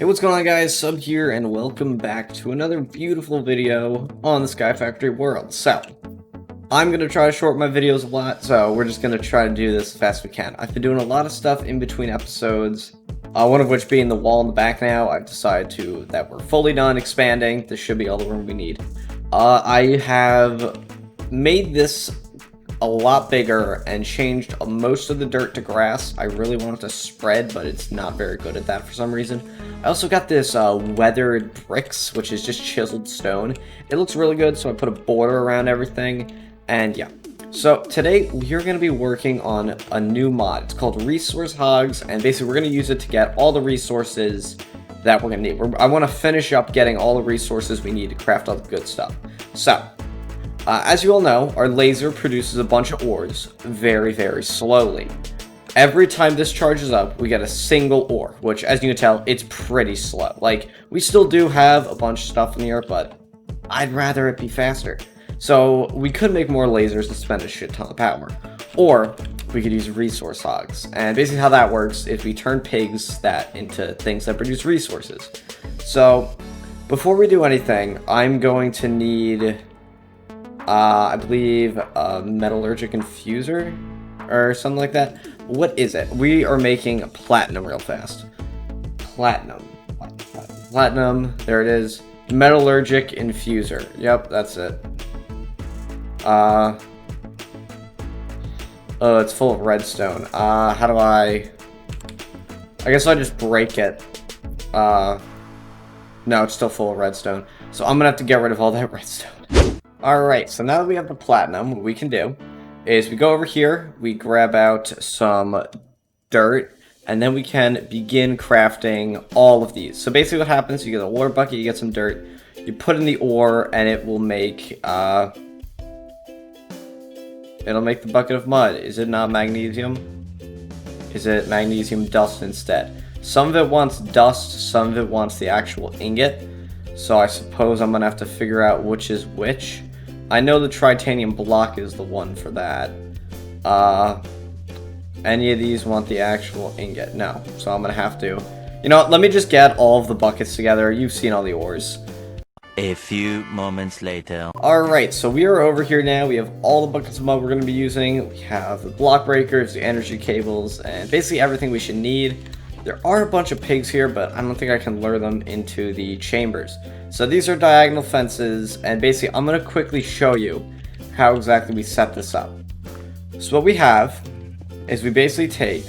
Hey, what's going on, guys? Sub here, and welcome back to another beautiful video on the Skyfactory world. So, I'm going to try to shorten my videos a lot, so we're just going to try to do this as fast as we can. I've been doing a lot of stuff in between episodes, one of which being the wall in the back now. I've decided that we're fully done expanding. This should be all the room we need. I have made this a lot bigger and changed most of the dirt to grass. I really want it to spread, but it's not very good at that for some reason. I also got this weathered bricks, which is just chiseled stone. It looks really good, so I put a border around everything, and yeah. So today we're going to be working on a new mod. It's called Resource Hogs, and basically we're going to use it to get all the resources that we're going to need. I want to finish up getting all the resources we need to craft all the good stuff. So, as you all know, our laser produces a bunch of ores very, very slowly. Every time this charges up, we get a single ore, which, as you can tell, it's pretty slow. Like, we still do have a bunch of stuff in here, but I'd rather it be faster. So, we could make more lasers and spend a shit ton of power. Or, we could use resource hogs. And basically how that works is we turn pigs into things that produce resources. So, before we do anything, I'm going to need... I believe a metallurgic infuser or something like that. What is it? We are making platinum real fast. Platinum. There it is. Metallurgic infuser. Yep, that's it. Oh, it's full of redstone. How do I guess I just break it. No, it's still full of redstone. So I'm gonna have to get rid of all that redstone. Alright, so now that we have the platinum, what we can do is we go over here, we grab out some dirt, and then we can begin crafting all of these. So basically what happens, you get a water bucket, you get some dirt, you put in the ore, and it will make, it'll make the bucket of mud. Is it not magnesium? Is it magnesium dust instead? Some of it wants dust, some of it wants the actual ingot. So I suppose I'm gonna have to figure out which is which. I know the titanium block is the one for that. Any of these want the actual ingot? No. So I'm gonna have to... You know what? Let me just get all of the buckets together. You've seen all the ores. A few moments later. Alright, so we are over here now. We have all the buckets of mud we're going to be using. We have the block breakers, the energy cables, and basically everything we should need. There are a bunch of pigs here, but I don't think I can lure them into the chambers. So these are diagonal fences, and basically I'm going to quickly show you how exactly we set this up. So what we have is we basically take...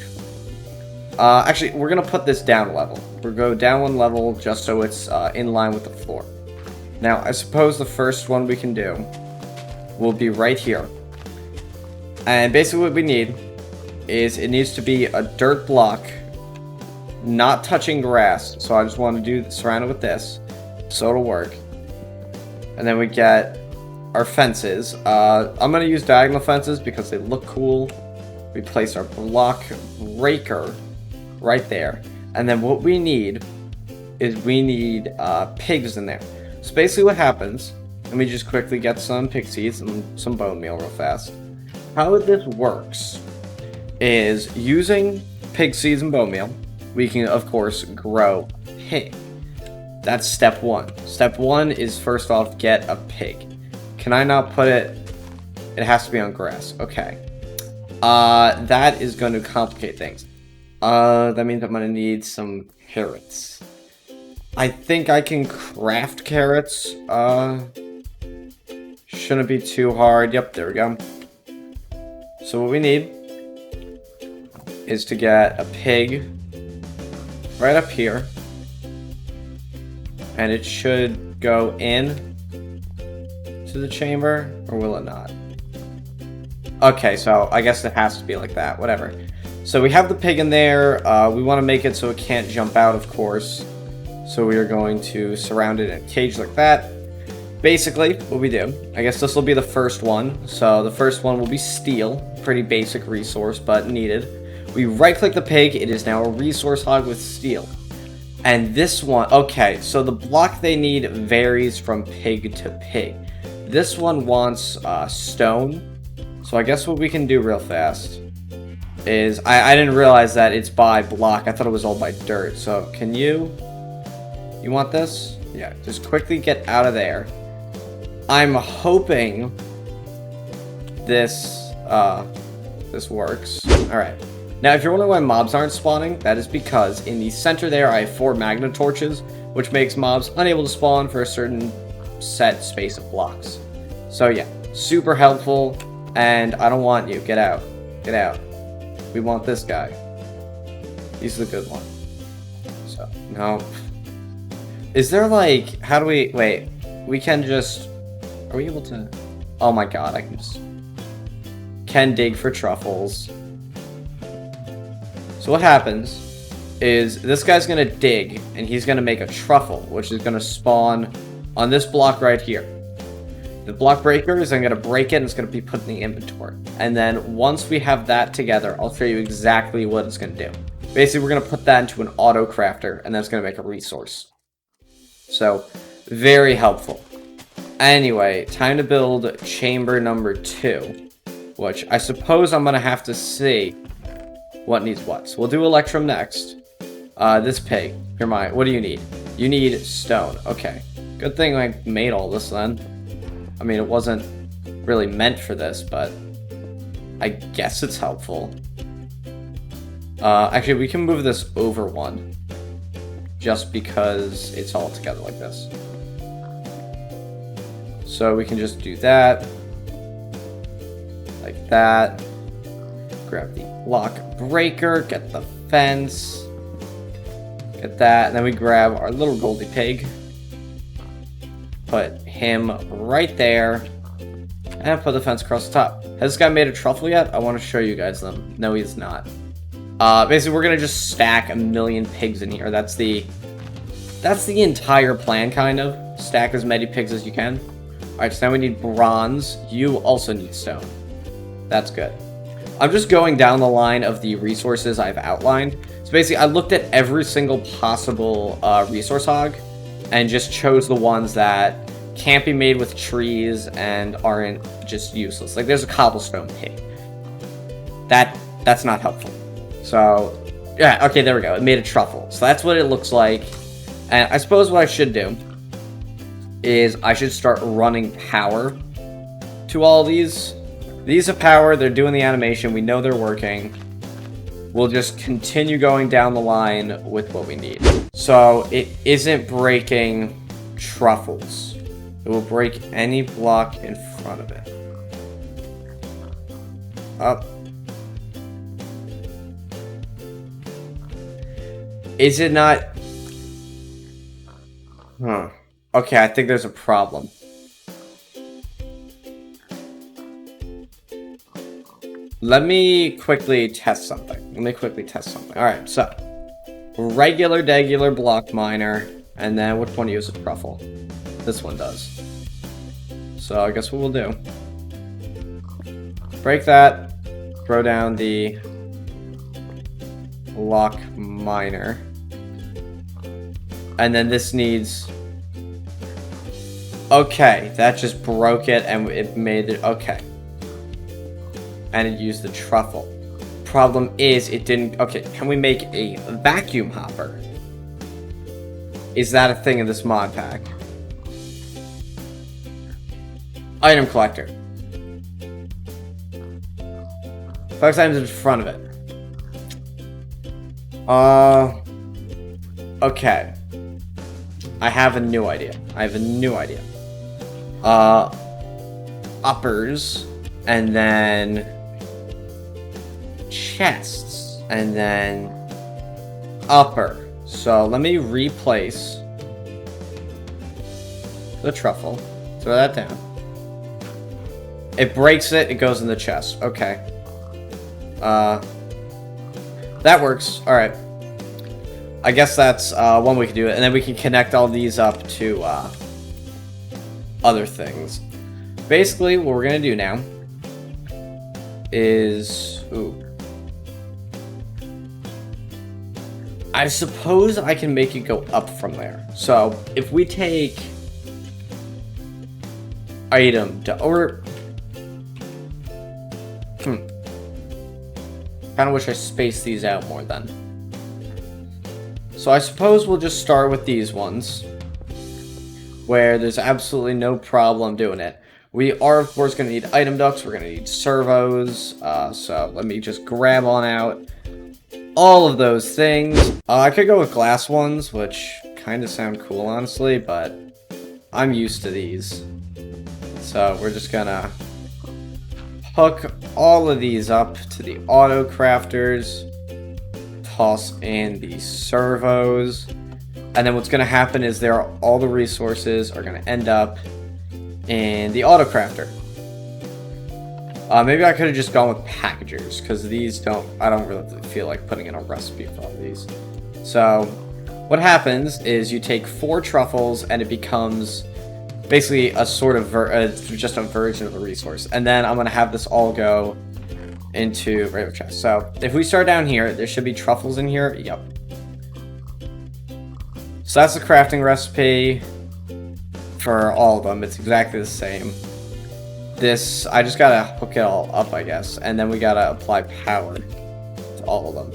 actually, we're going to put this down a level. We'll go down one level just so it's in line with the floor. Now, I suppose the first one we can do will be right here. And basically what we need is it needs to be a dirt block, not touching grass. So I just want to surround it with this, so it'll work. And then we get our fences. I'm going to use diagonal fences because they look cool. We place our block breaker right there. And then what we need is pigs in there. So basically what happens, let me just quickly get some pig seeds and some bone meal real fast. How this works is using pig seeds and bone meal, we can of course grow pig. That's step one. Step one is first off get a pig. Can I not put it? It has to be on grass. Okay. That is going to complicate things. That means I'm going to need some carrots. I think I can craft carrots. Shouldn't be too hard. Yep, there we go. So what we need is to get a pig right up here. And it should go in to the chamber, or will it not? Okay, so I guess it has to be like that, whatever. So we have the pig in there. We want to make it so it can't jump out, of course. So we are going to surround it in a cage like that. Basically, what we do, I guess this will be the first one. So the first one will be steel. Pretty basic resource, but needed. We right-click the pig. It is now a resource hog with steel. And this one, okay, so the block they need varies from pig to pig. This one wants stone. So I guess what we can do real fast is, I didn't realize that it's by block. I thought it was all by dirt. So can you... You want this? Yeah, just quickly get out of there. I'm hoping this works. Alright. Now, if you're wondering why mobs aren't spawning, that is because in the center there, I have 4 magnet torches, which makes mobs unable to spawn for a certain set space of blocks. So yeah, super helpful, and I don't want you. Get out. Get out. We want this guy. He's the good one. So, no. Is there like, how do we, wait, we can just, are we able to, oh my god, I can just, can dig for truffles. So what happens is this guy's going to dig, and he's going to make a truffle, which is going to spawn on this block right here. The block breaker is I'm going to break it, and it's going to be put in the inventory. And then once we have that together, I'll show you exactly what it's going to do. Basically, we're going to put that into an auto crafter, and then it's going to make a resource. So, very helpful. Anyway, time to build chamber number 2, which I suppose I'm going to have to see what needs what. So we'll do Electrum next. This pig, you're mine. What do you need? You need stone. Okay. Good thing I made all this then. I mean, it wasn't really meant for this, but I guess it's helpful. Actually, we can move this over 1. Just because it's all together like this. So we can just do that. Like that. Grab the block breaker, get the fence, get that, and then we grab our little Goldie pig, put him right there, and put the fence across the top. Has this guy made a truffle yet? I want to show you guys them. No, he's not. Basically, we're gonna just stack 1,000,000 pigs in here. That's the entire plan, kind of. Stack as many pigs as you can. Alright, so now we need bronze. You also need stone. That's good. I'm just going down the line of the resources I've outlined. So basically, I looked at every single possible resource hog and just chose the ones that can't be made with trees and aren't just useless. Like, there's a cobblestone pig. That's not helpful. So, yeah, okay, there we go. It made a truffle. So that's what it looks like. And I suppose what I should do is I should start running power to all these. These have power, they're doing the animation, we know they're working. We'll just continue going down the line with what we need. So, it isn't breaking truffles. It will break any block in front of it. Up. Is it not? Huh. Okay, I think there's a problem. Let me quickly test something. Alright, so. Regular block miner. And then which one uses truffle? This one does. So I guess what we'll do. Break that. Throw down the block miner. And then this needs... Okay, that just broke it and it made it... Okay. And it used the truffle. Problem is, it didn't... Okay, can we make a vacuum hopper? Is that a thing in this mod pack? Item collector. 5 items in front of it. Okay. I have a new idea. Uppers. And then... chests. And then... upper. So, let me replace... the truffle. Throw that down. It breaks it, it goes in the chest. Okay. That works. Alright. I guess that's one way we can do it. And then we can connect all these up to other things. Basically, what we're going to do now is... Ooh. I suppose I can make it go up from there. So, if we take... item to... or... Kind of wish I spaced these out more then. So I suppose we'll just start with these ones, where there's absolutely no problem doing it. We are, of course, going to need item ducts. We're going to need servos. So let me just grab on out all of those things. I could go with glass ones, which kind of sound cool, honestly, but I'm used to these. So we're just going to hook all of these up to the auto crafters. Toss in the servos. And then what's going to happen is all the resources are going to end up in the auto crafter. Maybe I could have just gone with packagers, because these I don't really feel like putting in a recipe for all of these. So what happens is you take 4 truffles and it becomes basically a sort of just a version of the resource. And then I'm going to have this all go into regular chest. So if we start down here, there should be truffles in here. Yep. So that's the crafting recipe for all of them. It's exactly the same. This, I just gotta hook it all up, I guess, and then we gotta apply power to all of them.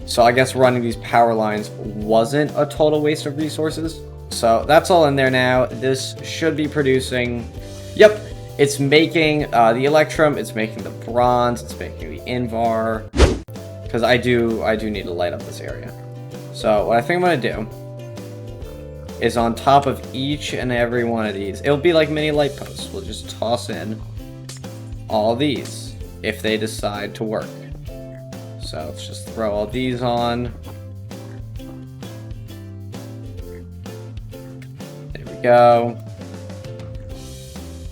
So I guess running these power lines wasn't a total waste of resources. So that's all in there now. This should be producing, yep, it's making the electrum, it's making the bronze, it's making the invar, because I do need to light up this area. So what I think I'm gonna do is on top of each and every one of these, it'll be like mini light posts. We'll just toss in all these if they decide to work. So let's just throw all these on. There we go.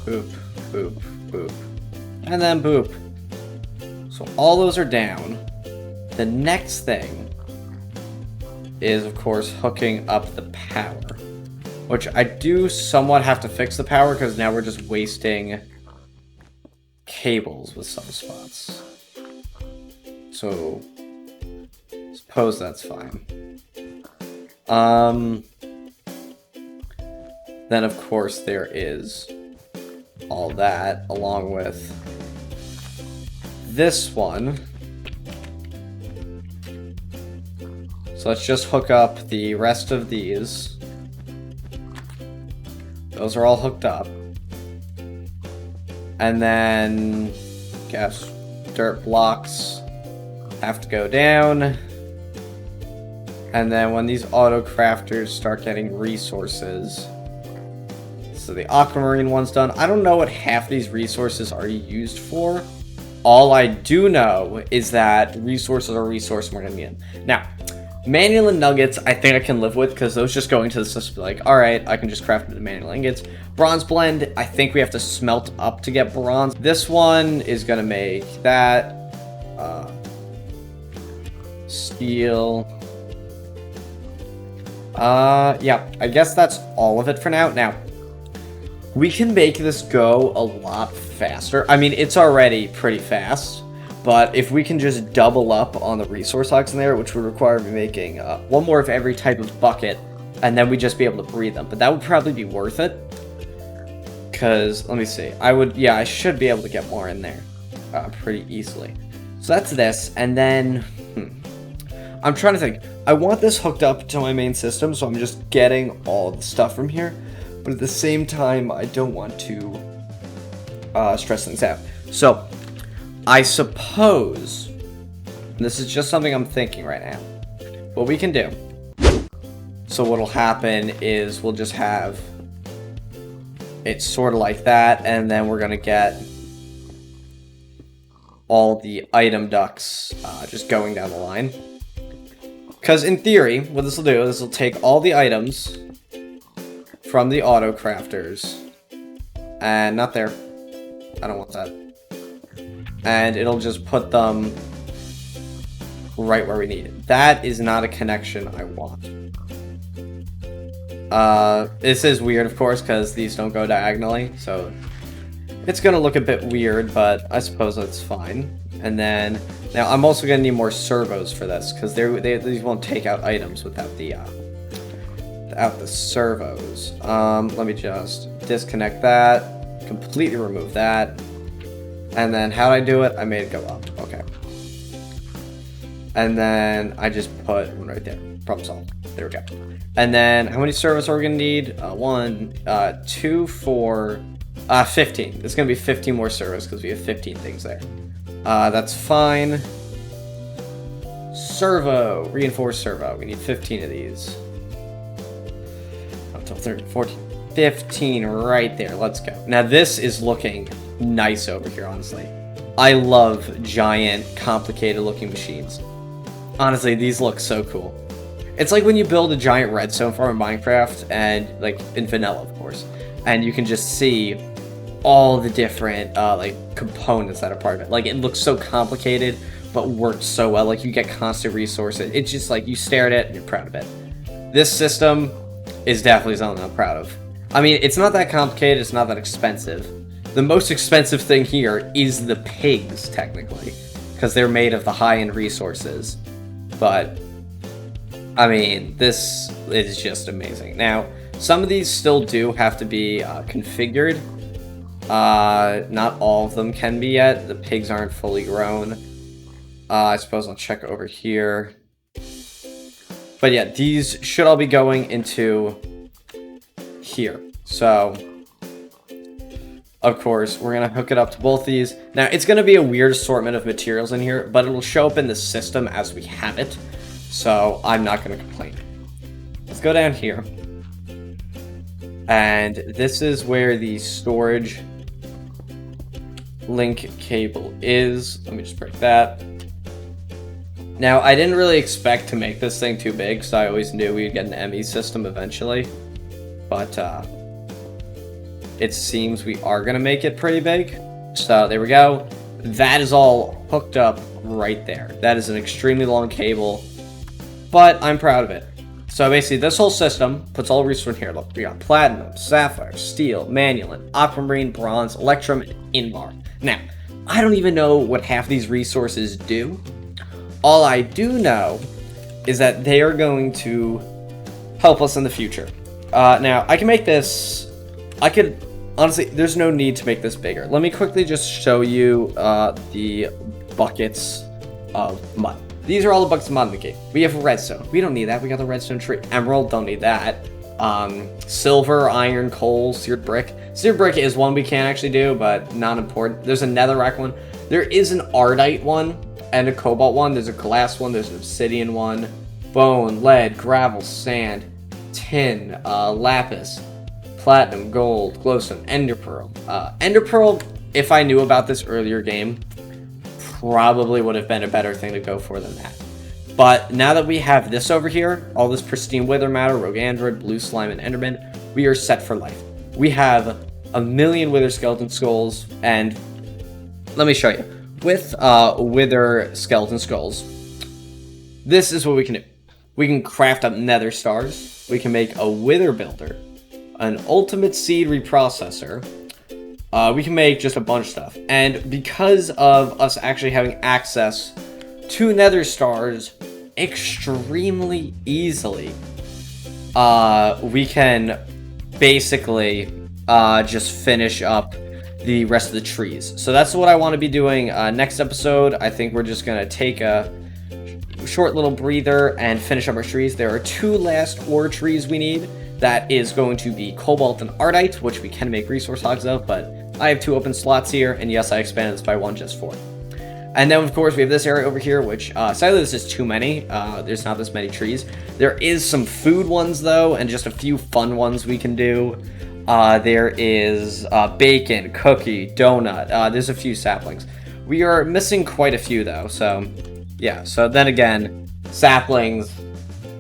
Boop, boop, boop. And then boop. So all those are down. The next thing is, of course, hooking up the power, which I do somewhat have to fix the power because now we're just wasting cables with some spots. So suppose that's fine. Then of course there is all that along with this one. So let's just hook up the rest of these. Those are all hooked up. And then, guess, dirt blocks have to go down. And then when these auto crafters start getting resources, so the aquamarine one's done. I don't know what half these resources are used for. All I do know is that resources are resources and we're gonna need them. Now, manual and nuggets, I think I can live with, because those just go into the system like, alright, I can just craft the manual ingots. Bronze blend, I think we have to smelt up to get bronze. This one is going to make that. Steel. Yeah, I guess that's all of it for now. Now, we can make this go a lot faster. I mean, it's already pretty fast. But if we can just double up on the resource hogs in there, which would require me making one more of every type of bucket, and then we'd just be able to breed them. But that would probably be worth it. Because, let me see. I should be able to get more in there pretty easily. So that's this. And then, I'm trying to think. I want this hooked up to my main system, so I'm just getting all the stuff from here. But at the same time, I don't want to stress things out. So, I suppose, and this is just something I'm thinking right now, what we can do. So what'll happen is we'll just have it sort of like that, and then we're gonna get all the item ducts just going down the line. Because in theory, what this will do is it'll take all the items from the auto crafters, and not there. I don't want that. And it'll just put them right where we need it. That is not a connection I want. This is weird, of course, because these don't go diagonally, so it's gonna look a bit weird, but I suppose that's fine. And then, now I'm also gonna need more servos for this, because these won't take out items without the servos. Let me just disconnect that, completely remove that. And then, how'd I do it? I made it go up. Okay. And then, I just put one right there. Problem solved. There we go. And then, how many servos are we gonna need? 1, 2, 4, 15. It's gonna be 15 more servos because we have 15 things there. That's fine. Servo, reinforced servo. We need 15 of these. Up to 13, 14, 15 right there. Let's go. Now this is looking nice over here, honestly. I love giant, complicated looking machines. Honestly, these look so cool. It's like when you build a giant redstone farm in Minecraft, and like in vanilla, of course, and you can just see all the different like components that are part of it. Like, it looks so complicated, but works so well. Like, you get constant resources. It's just like you stare at it and you're proud of it. This system is definitely something I'm proud of. I mean, it's not that complicated. It's not that expensive. The most expensive thing here is the pigs, technically, because they're made of the high-end resources. But I mean, this is just amazing. Now, some of these still do have to be configured. Not all of them can be yet. The pigs aren't fully grown. I suppose I'll check over here. But yeah, these should all be going into here. So, of course, we're going to hook it up to both these. Now, it's going to be a weird assortment of materials in here, but it'll show up in the system as we have it. So, I'm not going to complain. Let's go down here. And this is where the storage link cable is. Let me just break that. Now, I didn't really expect to make this thing too big, so I always knew we'd get an ME system eventually. But, it seems we are going to make it pretty big. So, there we go. That is all hooked up right there. That is an extremely long cable, but I'm proud of it. So basically, this whole system puts all resources in here. Look, we got platinum, sapphire, steel, manulin, aquamarine, bronze, electrum, and invar. Now, I don't even know what half these resources do. All I do know is that they are going to help us in the future. Now, I can make this... Honestly, there's no need to make this bigger. Let me quickly just show you the buckets of mud. These are all the buckets of mud in the game. We have redstone. We don't need that. We got the redstone tree. Emerald, don't need that. Silver, iron, coal, seared brick. Seared brick is one we can actually do, but not important. There's a netherrack one. There is an ardite one and a cobalt one. There's a glass one. There's an obsidian one. Bone, lead, gravel, sand, tin, lapis, platinum, gold, glowstone, ender pearl. Ender pearl, if I knew about this earlier game, probably would have been a better thing to go for than that. But now that we have this over here, all this pristine wither matter, rogue android, blue slime, and enderman, we are set for life. We have a million wither skeleton skulls, and let me show you. With wither skeleton skulls, this is what we can do. We can craft up nether stars. We can make a wither builder, an ultimate seed reprocessor. We can make just a bunch of stuff. And because of us actually having access to nether stars extremely easily, we can basically just finish up the rest of the trees. So that's what I want to be doing next episode. I think we're just going to take a short little breather and finish up our trees. There are 2 last ore trees we need. That is going to be cobalt and ardite, which we can make resource hogs of, but I have 2 open slots here, and yes, I expanded this by 1 just for it. And then, of course, we have this area over here, which, sadly, this is too many. There's not this many trees. There is some food ones, though, and just a few fun ones we can do. There is bacon, cookie, donut. There's a few saplings. We are missing quite a few, though, so, yeah. So, then again, saplings,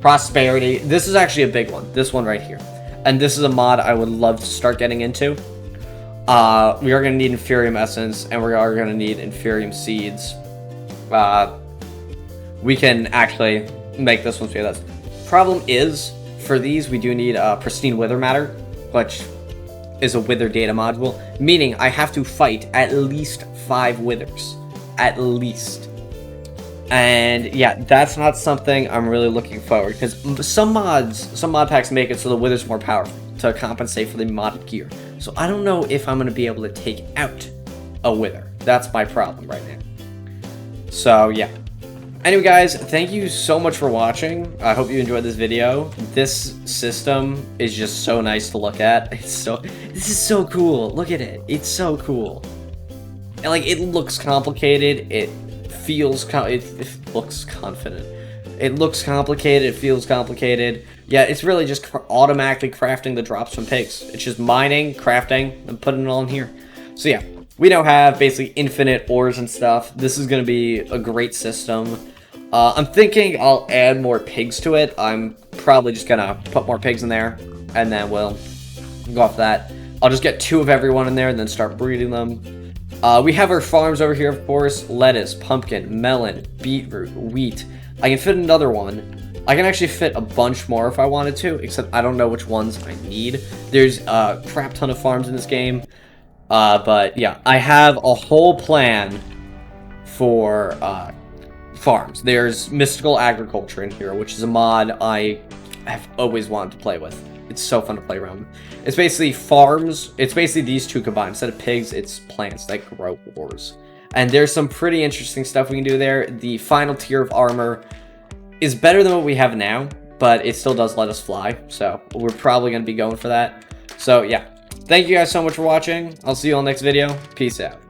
prosperity. This is actually a big one. This one right here. And this is a mod I would love to start getting into. We are going to need Inferium Essence, and we are going to need Inferium Seeds. We can actually make this one. That's problem is, for these, we do need Pristine Wither Matter, which is a Wither data module, meaning I have to fight at least 5 withers. At least. And yeah, that's not something I'm really looking forward, because some mod packs make it so the wither's more powerful to compensate for the modded gear. So I don't know if I'm going to be able to take out a wither. That's my problem right now. So yeah. Anyway, guys, thank you so much for watching. I hope you enjoyed this video. This system is just so nice to look at. This is so cool. Look at it. It's so cool. And, like, it looks complicated. It feels, it looks confident. It looks complicated. It feels complicated. Yeah, it's really just automatically crafting the drops from pigs. It's just mining, crafting, and putting it all in here. So yeah, we now have basically infinite ores and stuff. This is going to be a great system. I'm thinking I'll add more pigs to it. I'm probably just going to put more pigs in there, and then we'll go off that. I'll just get 2 of everyone in there and then start breeding them. We have our farms over here, of course. Lettuce, pumpkin, melon, beetroot, wheat. I can fit another one. I can actually fit a bunch more if I wanted to, except I don't know which ones I need. There's a crap ton of farms in this game. But yeah, I have a whole plan for farms. There's mystical agriculture in here, which is a mod I have always wanted to play with. It's so fun to play around. It's basically farms. It's basically these two combined. Instead of pigs, it's plants that grow ores. And there's some pretty interesting stuff we can do there. The final tier of armor is better than what we have now, but it still does let us fly. So we're probably going to be going for that. So yeah, thank you guys so much for watching. I'll see you on the next video. Peace out.